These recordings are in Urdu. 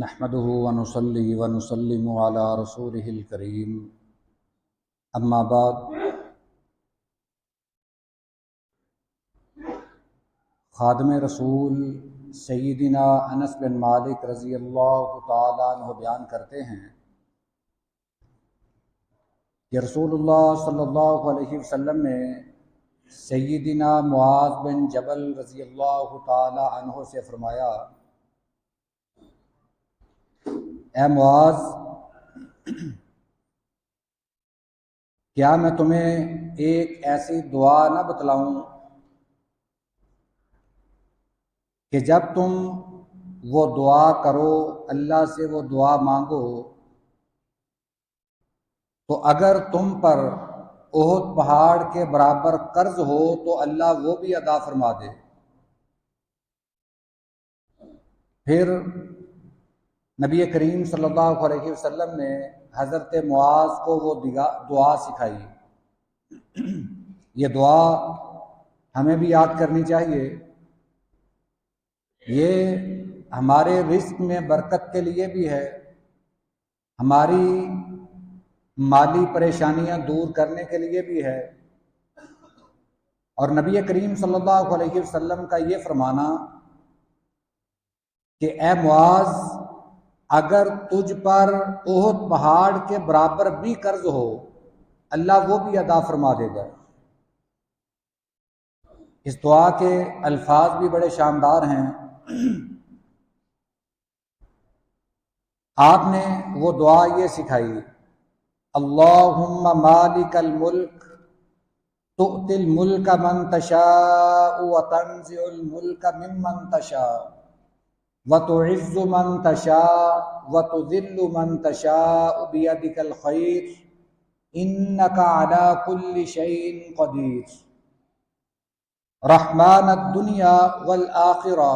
نحمده ونصلي ونسلم على رسوله الكريم اما بعد خادم رسول سیدنا انس بن مالک رضی اللہ تعالیٰ عنہ بیان کرتے ہیں کہ رسول اللہ صلی اللہ علیہ وسلم نے سیدنا معاذ بن جبل رضی اللہ تعالیٰ عنہ سے فرمایا، اے معاذ، کیا میں تمہیں ایک ایسی دعا نہ بتلاؤں کہ جب تم وہ دعا کرو، اللہ سے وہ دعا مانگو، تو اگر تم پر احد پہاڑ کے برابر قرض ہو تو اللہ وہ بھی ادا فرما دے۔ پھر نبی کریم صلی اللہ علیہ وسلم نے حضرت معاذ کو وہ دعا سکھائی۔ یہ دعا ہمیں بھی یاد کرنی چاہیے۔ یہ ہمارے رزق میں برکت کے لیے بھی ہے، ہماری مالی پریشانیاں دور کرنے کے لیے بھی ہے، اور نبی کریم صلی اللہ علیہ وسلم کا یہ فرمانا کہ اے معاذ، اگر تجھ پر احد پہاڑ کے برابر بھی قرض ہو، اللہ وہ بھی ادا فرما دے گا۔ اس دعا کے الفاظ بھی بڑے شاندار ہیں۔ آپ نے وہ دعا یہ سکھائی، اللہم مالک الملک تؤتی الملک من تشاء وتنزع الملک ممن تشاء وتعز من تشاء وتذل من تشاء بيدك الخير انك على كل شيء قدير رحمن الدنيا والآخرة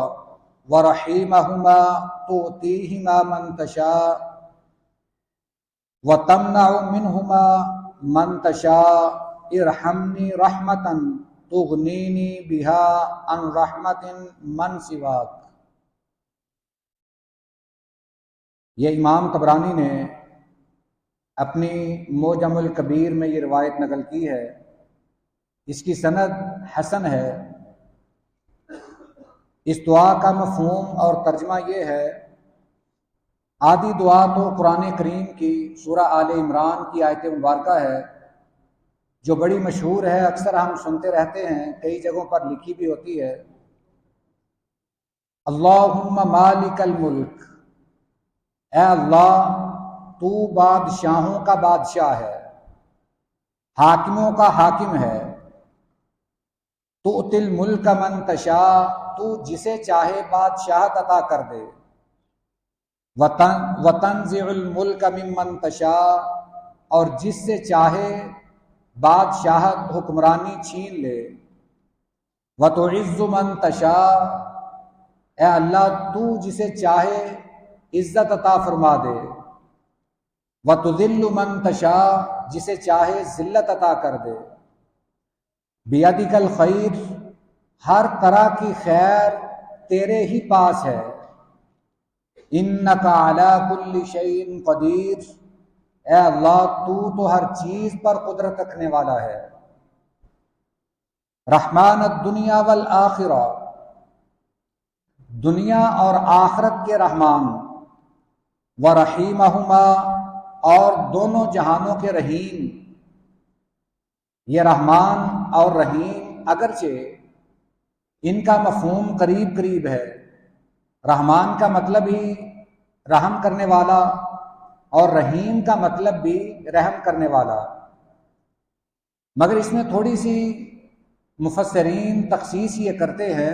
ورحيمهما تؤتيهما من تشاء وتمنع منهما من تشاء ارحمني رحمة تغنيني بها عن رحمة من سواك۔ یہ امام طبرانی نے اپنی معجم الکبیر میں یہ روایت نقل کی ہے۔ اس کی سند حسن ہے۔ اس دعا کا مفہوم اور ترجمہ یہ ہے، آدھی دعا تو قرآن کریم کی سورہ آل عمران کی آیت مبارکہ ہے، جو بڑی مشہور ہے، اکثر ہم سنتے رہتے ہیں، کئی جگہوں پر لکھی بھی ہوتی ہے، اللہم مالک الملک، اے اللہ تو بادشاہوں کا بادشاہ ہے، حاکموں کا حاکم ہے، تؤتی الملک من تشاء، تو جسے چاہے بادشاہت عطا کر دے، وتنزع الملک ممن تشاء، اور جس سے چاہے بادشاہت حکمرانی چھین لے، وتعز من تشاء، اے اللہ تو جسے چاہے عزت عطا فرما دے، وتذل من تشاء، جسے چاہے ذلت عطا کر دے، بیدک الخیر، ہر طرح کی خیر تیرے ہی پاس ہے، انک علی کل شیء قدیر، اے اللہ تو ہر چیز پر قدرت رکھنے والا ہے، رحمان الدنیا والآخرہ، دنیا اور آخرت کے رحمان، ورحیمہما، اور دونوں جہانوں کے رحیم۔ یہ رحمان اور رحیم اگرچہ ان کا مفہوم قریب قریب ہے، رحمان کا مطلب ہی رحم کرنے والا اور رحیم کا مطلب بھی رحم کرنے والا، مگر اس میں تھوڑی سی مفسرین تخصیص یہ کرتے ہیں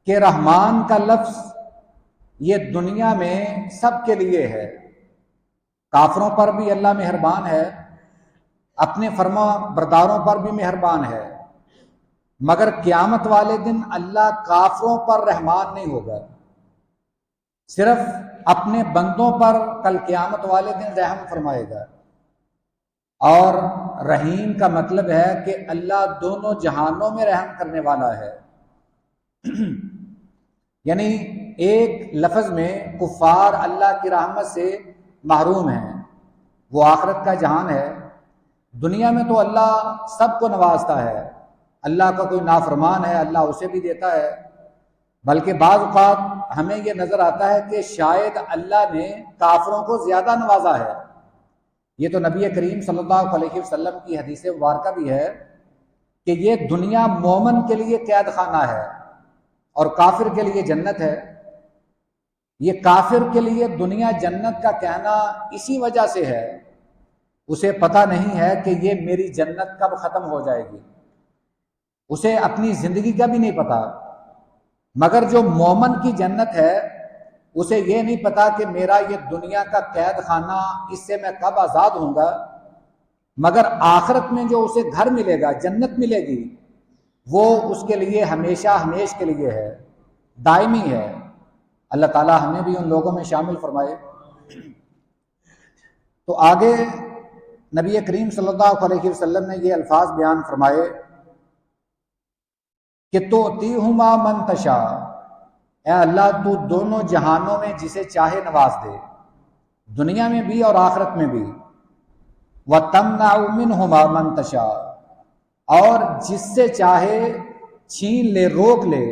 کہ رحمان کا لفظ یہ دنیا میں سب کے لیے ہے، کافروں پر بھی اللہ مہربان ہے، اپنے فرما برداروں پر بھی مہربان ہے، مگر قیامت والے دن اللہ کافروں پر رحمان نہیں ہوگا، صرف اپنے بندوں پر کل قیامت والے دن رحم فرمائے گا۔ اور رحیم کا مطلب ہے کہ اللہ دونوں جہانوں میں رحم کرنے والا ہے، یعنی ایک لفظ میں کفار اللہ کی رحمت سے محروم ہیں، وہ آخرت کا جہان ہے۔ دنیا میں تو اللہ سب کو نوازتا ہے، اللہ کا کوئی نافرمان ہے اللہ اسے بھی دیتا ہے، بلکہ بعض اوقات ہمیں یہ نظر آتا ہے کہ شاید اللہ نے کافروں کو زیادہ نوازا ہے۔ یہ تو نبی کریم صلی اللہ علیہ وسلم کی حدیث مبارکہ بھی ہے کہ یہ دنیا مومن کے لیے قید خانہ ہے اور کافر کے لیے جنت ہے۔ یہ کافر کے لیے دنیا جنت کا کہنا اسی وجہ سے ہے، اسے پتہ نہیں ہے کہ یہ میری جنت کب ختم ہو جائے گی، اسے اپنی زندگی کا بھی نہیں پتا۔ مگر جو مومن کی جنت ہے اسے یہ نہیں پتا کہ میرا یہ دنیا کا قید خانہ، اس سے میں کب آزاد ہوں گا، مگر آخرت میں جو اسے گھر ملے گا، جنت ملے گی، وہ اس کے لیے ہمیشہ ہمیش کے لیے ہے، دائمی ہے۔ اللہ تعالی ہمیں بھی ان لوگوں میں شامل فرمائے۔ تو آگے نبی کریم صلی اللہ علیہ وسلم نے یہ الفاظ بیان فرمائے کہ تُؤْتِیہما مَن تَشَاءُ، اے اللہ تو دونوں جہانوں میں جسے چاہے نواز دے، دنیا میں بھی اور آخرت میں بھی۔ وَتَمْنَعُ مِنْهُمَا مَن تَشَاءُ، اور جس سے چاہے چھین لے، روک لے،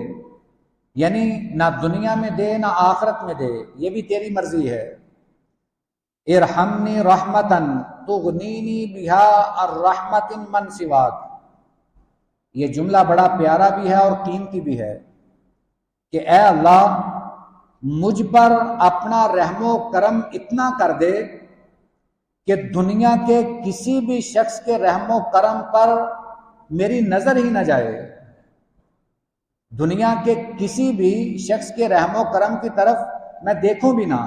یعنی نہ دنیا میں دے نہ آخرت میں دے، یہ بھی تیری مرضی ہے۔ ارحمنی رحمتاً تغنینی بہا الرحمت من سواک، یہ جملہ بڑا پیارا بھی ہے اور قیمتی بھی ہے کہ اے اللہ مجھ پر اپنا رحم و کرم اتنا کر دے کہ دنیا کے کسی بھی شخص کے رحم و کرم پر میری نظر ہی نہ جائے، دنیا کے کسی بھی شخص کے رحم و کرم کی طرف میں دیکھوں بھی نہ،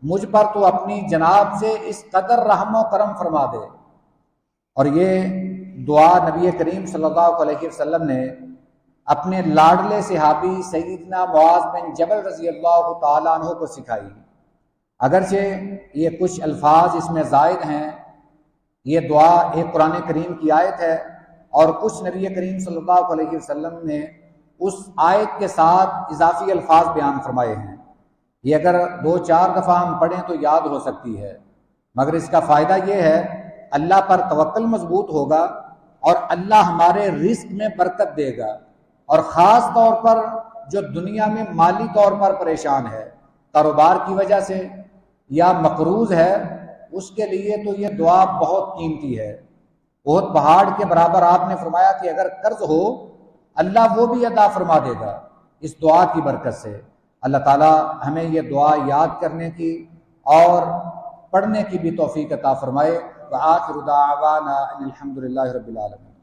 مجھ پر تو اپنی جناب سے اس قدر رحم و کرم فرما دے۔ اور یہ دعا نبی کریم صلی اللہ علیہ وسلم نے اپنے لاڈلے صحابی سیدنا معاذ بن جبل رضی اللہ تعالیٰ عنہ کو سکھائی۔ اگرچہ یہ کچھ الفاظ اس میں زائد ہیں، یہ دعا ایک قرآن کریم کی آیت ہے اور کچھ نبی کریم صلی اللہ علیہ وسلم نے اس آیت کے ساتھ اضافی الفاظ بیان فرمائے ہیں۔ یہ اگر 2-4 دفعہ ہم پڑھیں تو یاد ہو سکتی ہے، مگر اس کا فائدہ یہ ہے اللہ پر توکل مضبوط ہوگا اور اللہ ہمارے رزق میں برکت دے گا، اور خاص طور پر جو دنیا میں مالی طور پر پریشان ہے، کاروبار کی وجہ سے یا مقروض ہے، اس کے لیے تو یہ دعا بہت قیمتی ہے۔ بہت پہاڑ کے برابر آپ نے فرمایا کہ اگر قرض ہو اللہ وہ بھی ادا فرما دے گا اس دعا کی برکت سے۔ اللہ تعالی ہمیں یہ دعا یاد کرنے کی اور پڑھنے کی بھی توفیق عطا فرمائے۔ وآخر دعوانا ان الحمد للہ رب العالمین۔